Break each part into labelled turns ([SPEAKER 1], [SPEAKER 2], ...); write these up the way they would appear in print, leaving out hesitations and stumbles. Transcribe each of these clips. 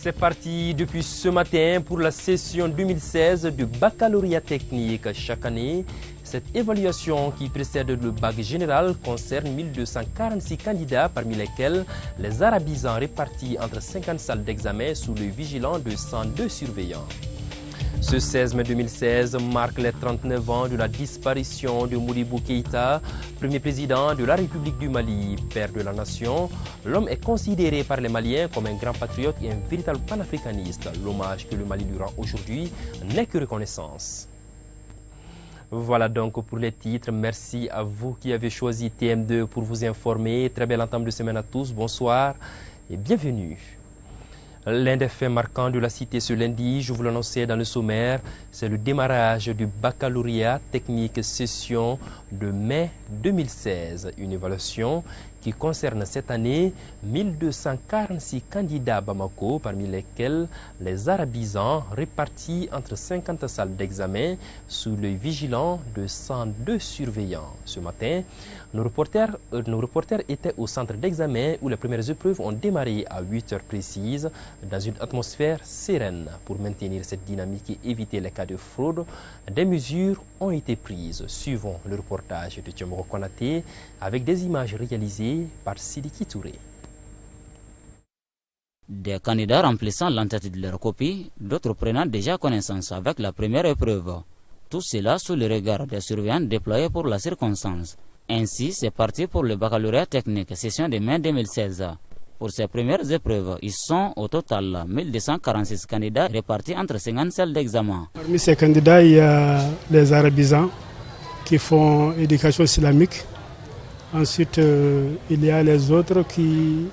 [SPEAKER 1] C'est parti depuis ce matin pour la session 2016 du baccalauréat technique. Chaque année, cette évaluation qui précède le bac général concerne 1246 candidats, parmi lesquels les arabisants répartis entre 50 salles d'examen sous le vigilant de 102 surveillants. Ce 16 mai 2016 marque les 39 ans de la disparition de Modibo Keïta, premier président de la République du Mali, père de la nation. L'homme est considéré par les Maliens comme un grand patriote et un véritable panafricaniste. L'hommage que le Mali lui rend aujourd'hui n'est que reconnaissance. Voilà donc pour les titres. Merci à vous qui avez choisi TM2 pour vous informer. Très belle entame de semaine à tous. Bonsoir et bienvenue. L'un des faits marquants de la cité ce lundi, je vous l'annonçais dans le sommaire, c'est le démarrage du baccalauréat technique session de mai 2016. Une évaluation qui concerne cette année 1246 candidats à Bamako, parmi lesquels les arabisants répartis entre 50 salles d'examen sous le vigilant de 102 surveillants. Ce matin, nos reporters étaient au centre d'examen où les premières épreuves ont démarré à 8 heures précises dans une atmosphère sereine. Pour maintenir cette dynamique et éviter les cas de fraude, des mesures ont été prises. Suivons le reportage de Thiamoro Konaté avec des images réalisées par Sidiki Touré.
[SPEAKER 2] Des candidats remplissant l'entête de leur copie, d'autres prenant déjà connaissance avec la première épreuve. Tout cela sous le regard des surveillants déployés pour la circonstance. Ainsi, c'est parti pour le baccalauréat technique session de mai 2016. Pour ces premières épreuves, ils sont au total 1246 candidats répartis entre 50 salles d'examen.
[SPEAKER 3] Parmi ces candidats, il y a les arabisants qui font éducation islamique. Ensuite, il y a les autres qui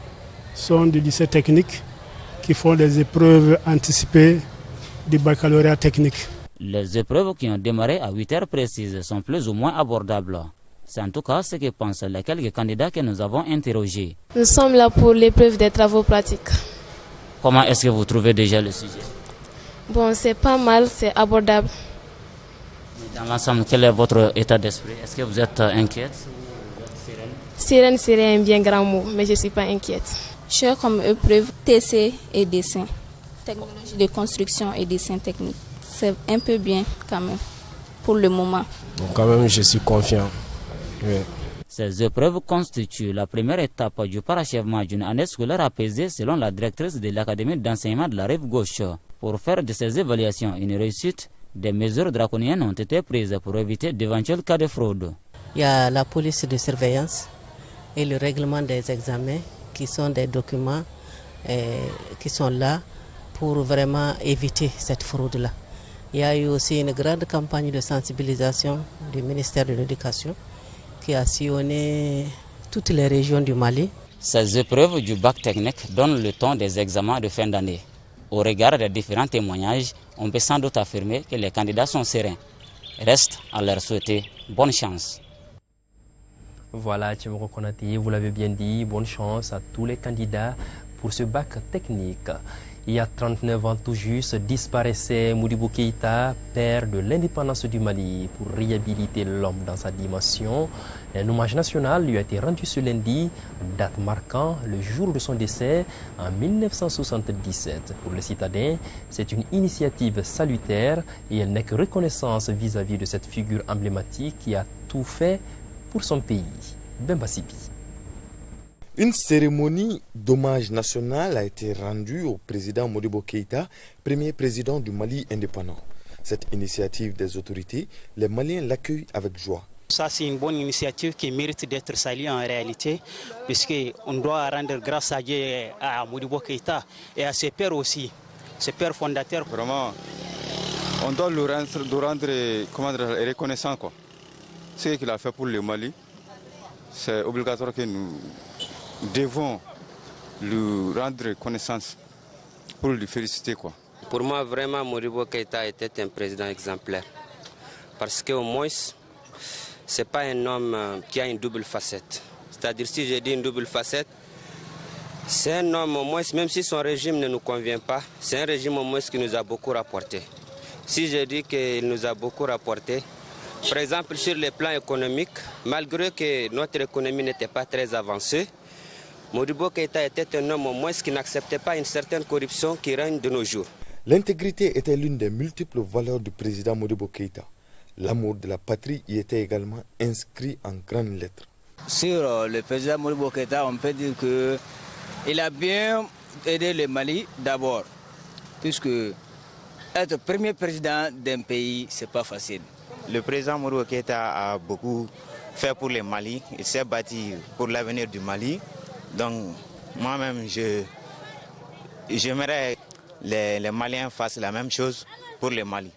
[SPEAKER 3] sont du lycée technique, qui font des épreuves anticipées du baccalauréat technique.
[SPEAKER 2] Les épreuves qui ont démarré à 8 heures précises sont plus ou moins abordables. C'est en tout cas ce que pensent les quelques candidats que nous avons interrogés.
[SPEAKER 4] Nous sommes là pour l'épreuve des travaux pratiques.
[SPEAKER 2] Comment est-ce que vous trouvez déjà le sujet?
[SPEAKER 4] Bon, c'est pas mal, c'est abordable.
[SPEAKER 2] Dans l'ensemble, quel est votre état d'esprit? Est-ce que vous êtes inquiète ou vous êtes sereine?
[SPEAKER 4] Sereine serait un bien grand mot, mais je ne suis pas inquiète.
[SPEAKER 5] J'ai comme épreuve TC et dessin, technologie de construction et dessin technique. C'est un peu bien quand même, pour le moment.
[SPEAKER 6] Bon, quand même, je suis confiant. Oui.
[SPEAKER 2] Ces épreuves constituent la première étape du parachèvement d'une année scolaire apaisée selon la directrice de l'Académie d'enseignement de la rive gauche. Pour faire de ces évaluations une réussite, des mesures draconiennes ont été prises pour éviter d'éventuels cas de fraude.
[SPEAKER 7] Il y a la police de surveillance et le règlement des examens qui sont des documents qui sont là pour vraiment éviter cette fraude-là. Il y a eu aussi une grande campagne de sensibilisation du ministère de l'Éducation qui a sillonné toutes les régions du Mali.
[SPEAKER 2] Ces épreuves du bac technique donnent le ton des examens de fin d'année. Au regard des différents témoignages, on peut sans doute affirmer que les candidats sont sereins. Reste à leur souhaiter bonne chance.
[SPEAKER 1] Voilà, Thiamoro Konaté, vous l'avez bien dit, bonne chance à tous les candidats pour ce bac technique. Il y a 39 ans tout juste, disparaissait Modibo Keïta, père de l'indépendance du Mali, pour réhabiliter l'homme dans sa dimension. Un hommage national lui a été rendu ce lundi, date marquant le jour de son décès en 1977. Pour les citadins, c'est une initiative salutaire et elle n'est que reconnaissance vis-à-vis de cette figure emblématique qui a tout fait pour son pays. Bemba Sibi.
[SPEAKER 8] Une cérémonie d'hommage national a été rendue au président Modibo Keïta, premier président du Mali indépendant. Cette initiative des autorités, les Maliens l'accueillent avec joie.
[SPEAKER 9] Ça, c'est une bonne initiative qui mérite d'être saluée en réalité, puisqu'on doit rendre grâce à Dieu, à Modibo Keïta et à ses pères aussi, ses pères fondateurs.
[SPEAKER 10] Vraiment, on doit le rendre reconnaissant, quoi. Ce qu'il a fait pour le Mali, c'est obligatoire que nous devons lui rendre connaissance pour lui féliciter, quoi.
[SPEAKER 11] Pour moi, vraiment, Modibo Keïta était un président exemplaire. Parce qu'au moins, ce n'est pas un homme qui a une double facette. C'est-à-dire, si j'ai dit une double facette, c'est un homme, au moins, même si son régime ne nous convient pas, c'est un régime au moins qui nous a beaucoup rapporté. Si je dis qu'il nous a beaucoup rapporté, par exemple, sur le plan économique, malgré que notre économie n'était pas très avancée, Modibo Keïta était un homme au moins qui n'acceptait pas une certaine corruption qui règne de nos jours.
[SPEAKER 8] L'intégrité était l'une des multiples valeurs du président Modibo Keïta. L'amour de la patrie y était également inscrit en grandes lettres.
[SPEAKER 12] Sur le président Modibo Keïta, on peut dire qu'il a bien aidé le Mali d'abord, puisque être premier président d'un pays, c'est pas facile.
[SPEAKER 13] Le président Modibo Keïta a beaucoup fait pour le Mali, il s'est battu pour l'avenir du Mali. Donc moi-même, j'aimerais que les Maliens fassent la même chose pour le Mali.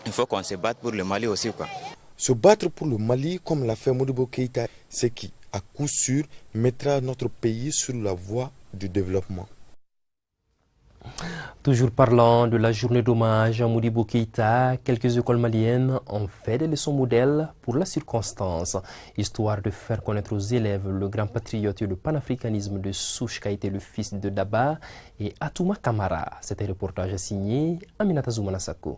[SPEAKER 13] Il faut qu'on se batte pour le Mali aussi, quoi.
[SPEAKER 8] Se battre pour le Mali comme l'a fait Modibo Keïta, c'est qui, à coup sûr, mettra notre pays sur la voie du développement.
[SPEAKER 1] Toujours parlant de la journée d'hommage à Modibo Keïta, quelques écoles maliennes ont fait des leçons modèles pour la circonstance, histoire de faire connaître aux élèves le grand patriote et le panafricanisme de souche qu'a été le fils de Daba et Atouma Kamara. C'était un reportage signé Aminata Zoumanasako.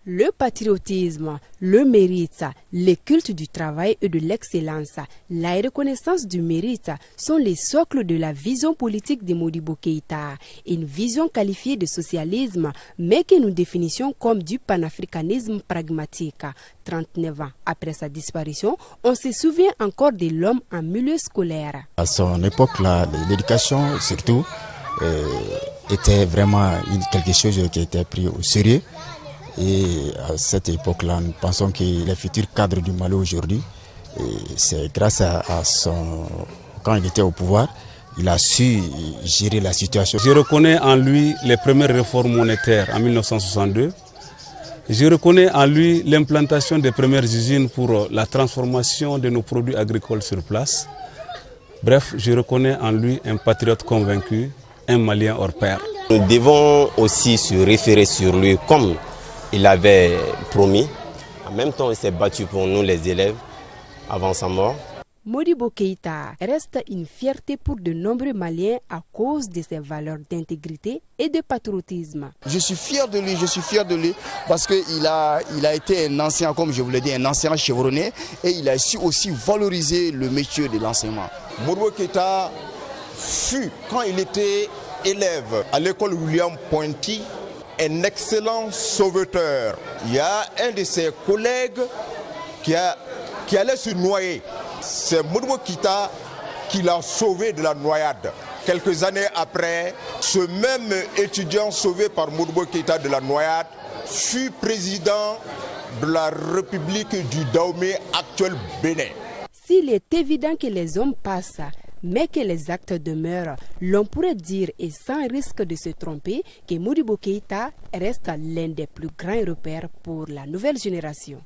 [SPEAKER 14] Le patriotisme, le mérite, le culte du travail et de l'excellence, la reconnaissance du mérite sont les socles de la vision politique de Modibo Keïta. Une vision qualifiée de socialisme, mais que nous définissons comme du panafricanisme pragmatique. 39 ans après sa disparition, on se souvient encore de l'homme en milieu scolaire.
[SPEAKER 15] À son époque, l'éducation surtout était vraiment quelque chose qui était pris au sérieux. Et à cette époque-là, nous pensons que les futurs cadres du Mali aujourd'hui, c'est grâce à quand il était au pouvoir, il a su gérer la situation.
[SPEAKER 16] Je reconnais en lui les premières réformes monétaires en 1962. Je reconnais en lui l'implantation des premières usines pour la transformation de nos produits agricoles sur place. Bref, je reconnais en lui un patriote convaincu, un Malien hors pair.
[SPEAKER 17] Nous devons aussi se référer sur lui comme il avait promis. En même temps, il s'est battu pour nous, les élèves, avant sa mort.
[SPEAKER 14] Modibo Keïta reste une fierté pour de nombreux Maliens à cause de ses valeurs d'intégrité et de patriotisme.
[SPEAKER 18] Je suis fier de lui, parce qu'il a été un ancien, comme je vous l'ai dit, un ancien chevronné, et il a su aussi valoriser le métier de l'enseignement.
[SPEAKER 19] Modibo Keïta fut, quand il était élève à l'école William Ponty, un excellent sauveteur. Il y a un de ses collègues qui allait se noyer. C'est Modibo Keïta qui l'a sauvé de la noyade. Quelques années après, ce même étudiant sauvé par Modibo Keïta de la noyade fut président de la République du Dahomey, actuel Bénin.
[SPEAKER 14] S'il est évident que les hommes passent, mais que les actes demeurent, l'on pourrait dire, et sans risque de se tromper, que Modibo Keïta reste l'un des plus grands repères pour la nouvelle génération.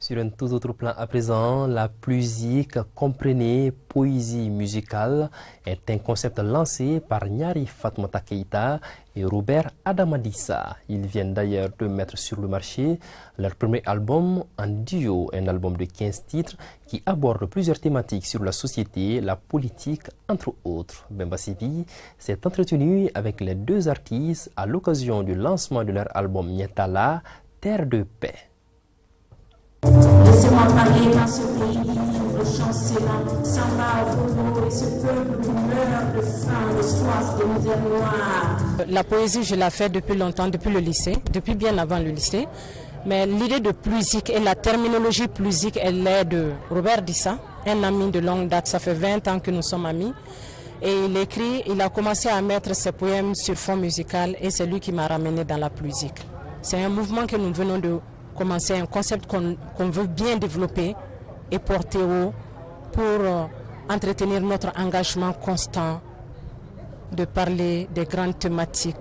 [SPEAKER 1] Sur un tout autre plan à présent, la plusique, comprenez poésie musicale, est un concept lancé par Nyari Fatoumata Keïta et Robert Adamadissa. Ils viennent d'ailleurs de mettre sur le marché leur premier album en duo, un album de 15 titres qui aborde plusieurs thématiques sur la société, la politique, entre autres. Bemba Sibi s'est entretenu avec les deux artistes à l'occasion du lancement de leur album Nyetala, Terre de paix.
[SPEAKER 20] Laissez-moi parler dans ce pays où le chancelant s'en va au vos et ce peuple qui meurt de faim, de soif, de misère noire.
[SPEAKER 21] La poésie, je la fais depuis longtemps, depuis le lycée, depuis bien avant le lycée. Mais l'idée de plusique et la terminologie plusique, elle est de Robert Dissa, un ami de longue date. Ça fait 20 ans que nous sommes amis. Et il a commencé à mettre ses poèmes sur fond musical et c'est lui qui m'a ramené dans la plusique. C'est un mouvement que nous venons de commencer, un concept qu'on veut bien développer et porter haut pour entretenir notre engagement constant de parler des grandes thématiques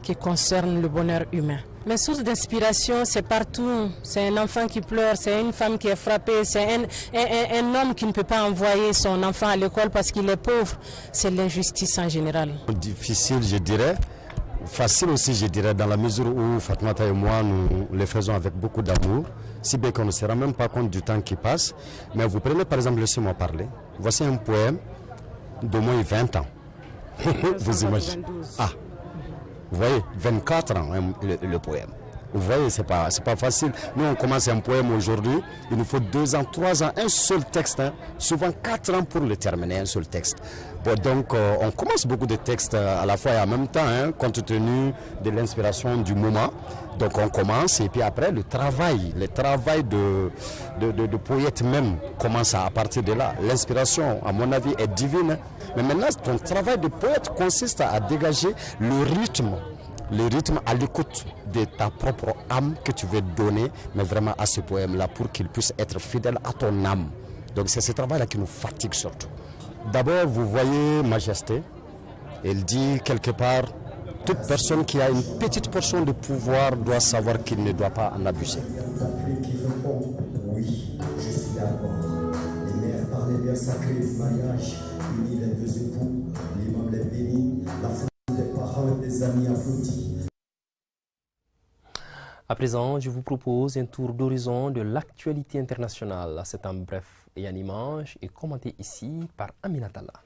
[SPEAKER 21] qui concernent le bonheur humain. Mes sources d'inspiration, c'est partout. C'est un enfant qui pleure, c'est une femme qui est frappée, c'est un homme qui ne peut pas envoyer son enfant à l'école parce qu'il est pauvre. C'est l'injustice en général.
[SPEAKER 22] Difficile, je dirais. Facile aussi, je dirais, dans la mesure où Fatoumata et moi, nous les faisons avec beaucoup d'amour, si bien qu'on ne se rend même pas compte du temps qui passe. Mais vous prenez par exemple, laissez-moi parler. Voici un poème d'au moins 20 ans. Vous imaginez. Ah, vous voyez, 24 ans le poème. Vous voyez, c'est pas facile. Nous, on commence un poème aujourd'hui, il nous faut 2 ans, 3 ans, un seul texte, hein, souvent 4 ans pour le terminer, un seul texte. Bon, donc, on commence beaucoup de textes à la fois et en même temps, hein, compte tenu de l'inspiration du moment. Donc, on commence et puis après, le travail de poète même commence à partir de là. L'inspiration, à mon avis, est divine. Mais maintenant, ton travail de poète consiste à dégager le rythme à l'écoute de ta propre âme que tu veux donner, mais vraiment à ce poème-là pour qu'il puisse être fidèle à ton âme. Donc c'est ce travail-là qui nous fatigue surtout. D'abord, vous voyez Majesté, elle dit quelque part, toute personne qui a une petite portion de pouvoir doit savoir qu'il ne doit pas en abuser.
[SPEAKER 3] Oui, je suis d'accord. Les mères par les liens sacrés du mariage, unis les 2 époux, l'imam les bénis, la foule des parents et des amis applaudis.
[SPEAKER 1] À présent, je vous propose un tour d'horizon de l'actualité internationale. C'est en bref et en image et commenté ici par Aminata Allah.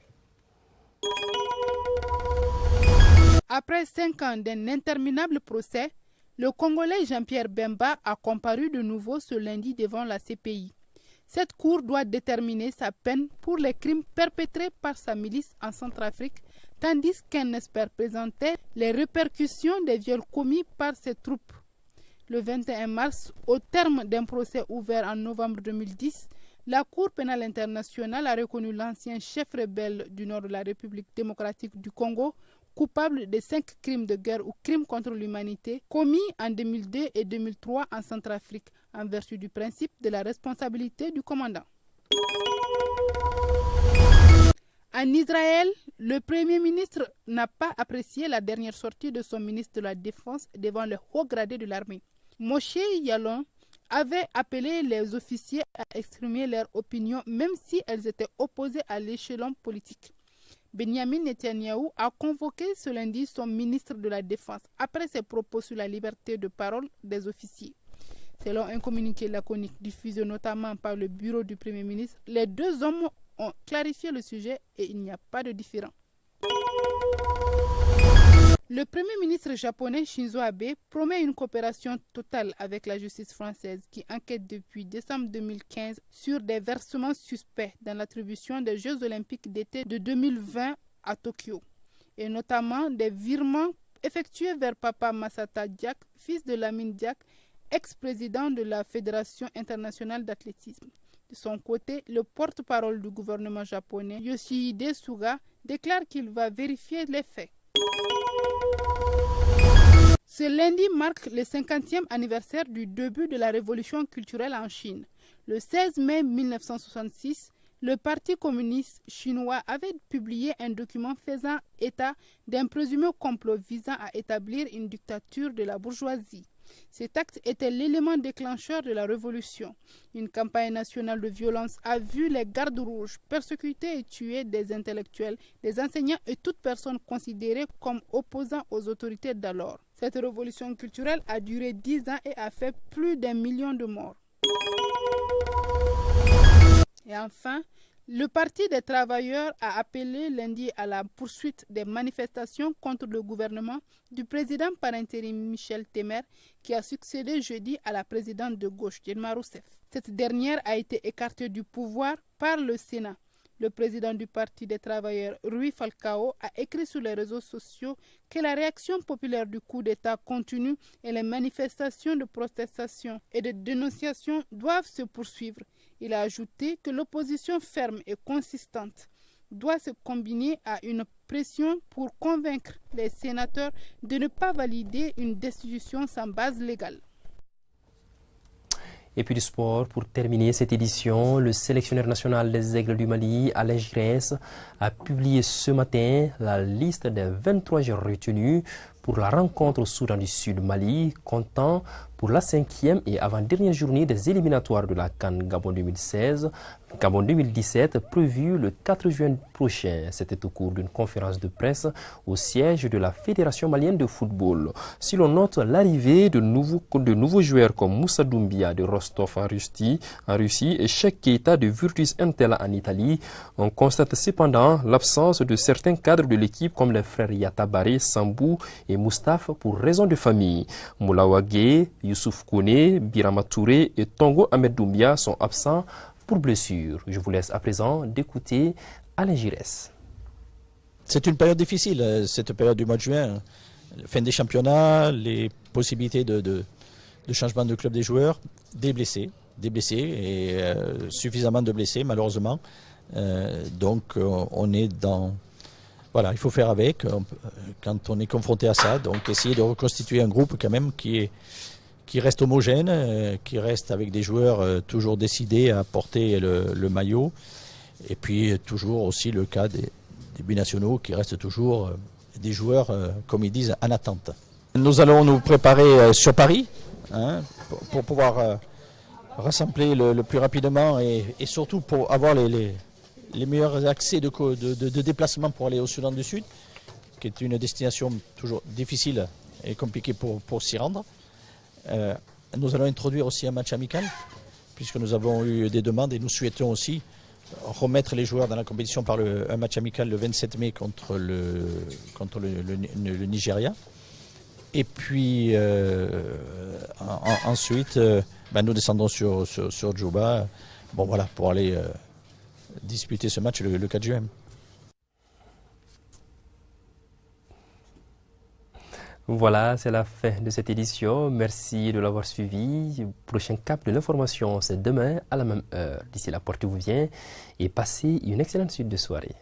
[SPEAKER 4] Après 5 ans d'un interminable procès, le Congolais Jean-Pierre Bemba a comparu de nouveau ce lundi devant la CPI. Cette cour doit déterminer sa peine pour les crimes perpétrés par sa milice en Centrafrique, tandis qu'un expert présentait les répercussions des viols commis par ses troupes. Le 21 mars, au terme d'un procès ouvert en novembre 2010, la Cour pénale internationale a reconnu l'ancien chef rebelle du nord de la République démocratique du Congo coupable de 5 crimes de guerre ou crimes contre l'humanité commis en 2002 et 2003 en Centrafrique, en vertu du principe de la responsabilité du commandant. En Israël, le Premier ministre n'a pas apprécié la dernière sortie de son ministre de la Défense devant les hauts gradés de l'armée. Moshe Yaalon avait appelé les officiers à exprimer leur opinion même si elles étaient opposées à l'échelon politique. Benjamin Netanyahou a convoqué ce lundi son ministre de la Défense après ses propos sur la liberté de parole des officiers. Selon un communiqué laconique diffusé notamment par le bureau du Premier ministre, les 2 hommes ont clarifié le sujet et il n'y a pas de différend. Le Premier ministre japonais Shinzo Abe promet une coopération totale avec la justice française qui enquête depuis décembre 2015 sur des versements suspects dans l'attribution des Jeux olympiques d'été de 2020 à Tokyo, et notamment des virements effectués vers Papa Masata Diak, fils de Lamine Diak, ex-président de la Fédération internationale d'athlétisme. De son côté, le porte-parole du gouvernement japonais, Yoshihide Suga, déclare qu'il va vérifier les faits. Ce lundi marque le 50e anniversaire du début de la révolution culturelle en Chine. Le 16 mai 1966, le Parti communiste chinois avait publié un document faisant état d'un présumé complot visant à établir une dictature de la bourgeoisie. Cet acte était l'élément déclencheur de la révolution. Une campagne nationale de violence a vu les gardes rouges persécuter et tuer des intellectuels, des enseignants et toute personne considérée comme opposant aux autorités d'alors. Cette révolution culturelle a duré 10 ans et a fait plus d'1 million de morts. Et enfin, le Parti des travailleurs a appelé lundi à la poursuite des manifestations contre le gouvernement du président par intérim Michel Temer, qui a succédé jeudi à la présidente de gauche Dilma Rousseff. Cette dernière a été écartée du pouvoir par le Sénat. Le président du Parti des travailleurs, Rui Falcao, a écrit sur les réseaux sociaux que la réaction populaire du coup d'État continue et les manifestations de protestation et de dénonciation doivent se poursuivre. Il a ajouté que l'opposition ferme et consistante doit se combiner à une pression pour convaincre les sénateurs de ne pas valider une destitution sans base légale.
[SPEAKER 1] Et puis du sport, pour terminer cette édition, le sélectionneur national des Aigles du Mali, Alain Giresse, a publié ce matin la liste des 23 joueurs retenus pour la rencontre au Soudan du Sud Mali, comptant pour la 5e et avant-dernière journée des éliminatoires de la CAN Gabon 2017 prévue le 4 juin prochain. C'était au cours d'une conférence de presse au siège de la Fédération malienne de football. Si l'on note l'arrivée de nouveaux joueurs comme Moussa Doumbia de Rostov en Russie et Cheikh Keita de Virtus Entella en Italie, on constate cependant l'absence de certains cadres de l'équipe comme les frères Yatabare, Sambou et Moustapha pour raison de famille. Moulawagé, Youssouf Kone, Birama Touré et Tongo Ahmed Doumbia sont absents pour blessure. Je vous laisse à présent d'écouter Alain Giresse.
[SPEAKER 5] C'est une période difficile, cette période du mois de juin. Fin des championnats, les possibilités de changement de club des joueurs, des blessés et suffisamment de blessés malheureusement. Donc on est dans... Voilà, il faut faire avec quand on est confronté à ça. Donc essayer de reconstituer un groupe quand même qui reste homogène, qui reste avec des joueurs toujours décidés à porter le maillot. Et puis toujours aussi le cas des binationaux qui restent toujours des joueurs, comme ils disent, en attente. Nous allons nous préparer sur Paris pour pouvoir rassembler le plus rapidement et surtout pour avoir les meilleurs accès de déplacement pour aller au Soudan du Sud, qui est une destination toujours difficile et compliquée pour s'y rendre. Nous allons introduire aussi un match amical, puisque nous avons eu des demandes et nous souhaitons aussi remettre les joueurs dans la compétition par un match amical le 27 mai contre le Nigeria. Et puis ensuite, nous descendons sur Djouba pour aller disputer ce match le 4 juin.
[SPEAKER 1] Voilà, c'est la fin de cette édition. Merci de l'avoir suivi. Prochain cap de l'information, c'est demain à la même heure. D'ici là, portez-vous bien et passez une excellente suite de soirée.